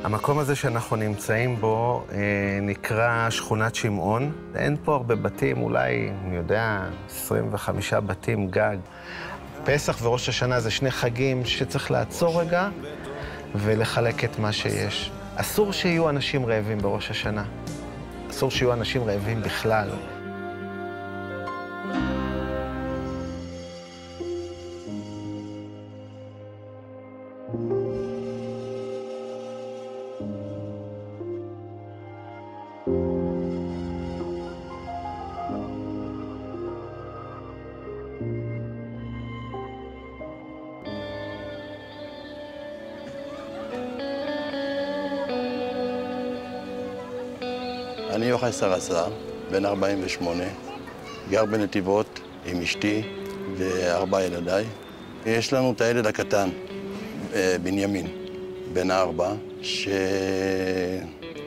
המקום הזה שאנחנו נמצאים בו נקרא שכונת שמעון. אין פה הרבה בתים, אולי, אני יודע, 25 בתים גג. פסח וראש השנה זה שני חגים שצריך לעצור רגע ולחלק את מה שיש. אסור שיהיו אנשים רעבים בראש השנה. אסור שיהיו אנשים רעבים בכלל. אני יוחאי סרסה, בן 48, גר בנתיבות עם אשתי ו4 ילדיי. יש לנו את הילד הקטן, בנימין, בן 4,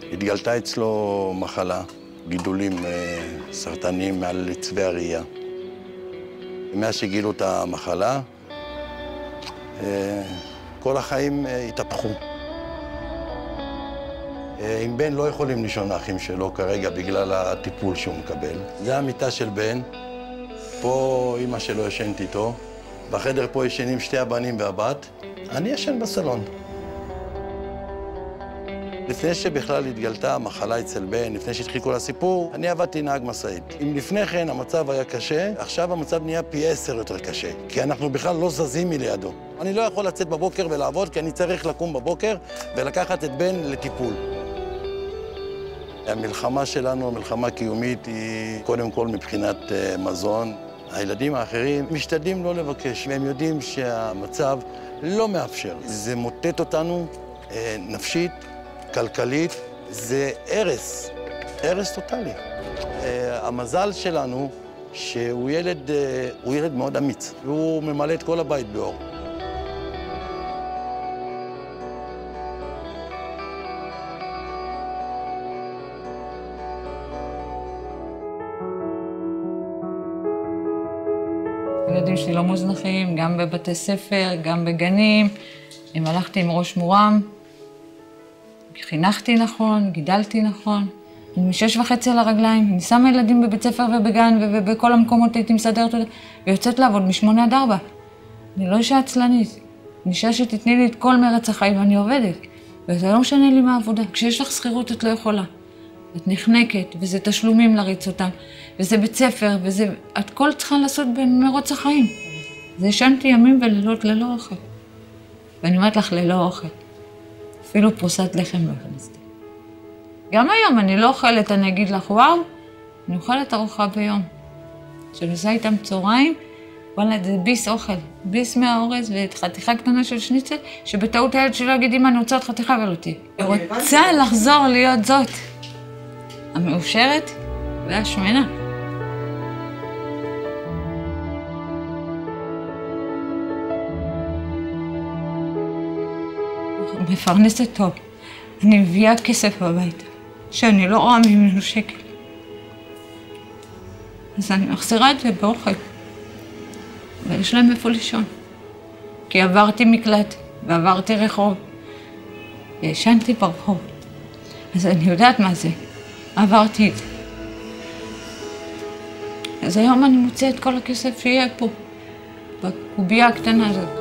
שהתגלתה אצלו מחלה, גידולים סרטניים מעל צבי הראייה. מאז שגילו את המחלה, כל החיים התהפכו. עם בן לא יכולים לישון האחים שלו כרגע בגלל הטיפול שהוא מקבל. זה המיטה של בן, פה אמא שלו ישנת איתו, בחדר פה ישנים שתי הבנים והבת, אני ישן בסלון. לפני שבכלל התגלתה המחלה אצל בן, לפני שהתחיל כל הסיפור, אני עבדתי נהג משאית. אם לפני כן המצב היה קשה, עכשיו המצב נהיה פי 10 יותר קשה, כי אנחנו בכלל לא זזים מלידו. אני לא יכול לצאת בבוקר ולעבוד, כי אני צריך לקום בבוקר ולקחת את בן לטיפול. המלחמה שלנו, המלחמה הקיומית, היא קודם כל מבחינת מזון. הילדים האחרים משתדלים לא לבקש, והם יודעים שהמצב לא מאפשר. זה מוטט אותנו נפשית, כלכלית, זה הרס, הרס טוטלי. המזל שלנו שהוא ילד מאוד אמיץ, והוא ממלא את כל הבית באור. הילדים שלי לא מוזנחים, גם בבתי ספר, גם בגנים. אם הלכתי עם ראש מורם, חינכתי נכון, גידלתי נכון. אני מ6:30 על הרגליים, אני שמה ילדים בבית ספר ובגן ובכל המקומות הייתי מסדרת אותם, ויוצאת לעבוד מ8 עד 4. אני לא אישה עצלנית, אני אישה שתתני לי את כל מרץ החיים ואני עובדת. וזה לא משנה לי מה העבודה. כשיש לך שכירות את לא יכולה. את נחנקת, וזה תשלומים להריץ אותם, וזה בית ספר, וזה... את כל צריכה לעשות במרוץ החיים. זה ישנתי ימים ולילות ללא אוכל. ואני אומרת לך ללא אוכל. אפילו פרוסת לחם לא הכנסתי. גם היום אני לא אוכלת, אני אגיד לך, וואו, אני אוכלת ארוחה ביום. שאני עושה איתם צהריים, וואלה, זה ביס אוכל. ביס מהאורז וחתיכה קטנה של שניצל, שבטעות הילד שלא יגיד, אמא, אני רוצה עוד חתיכה ולא תהיה. היא רוצה לחזור להיות זאת. המאושרת והשמנה. מפרנסת טוב. אני מביאה כסף הביתה, שאני לא רואה ממנו שקל. אז אני מחזירה את זה באוכל. ויש להם איפה לישון. כי עברתי מקלט ועברתי רחוב. וישנתי ברחוב. אז אני יודעת מה זה. עברתי את זה. אז היום אני מוצאה את כל הכסף שיהיה פה, בקובייה הקטנה הזאת.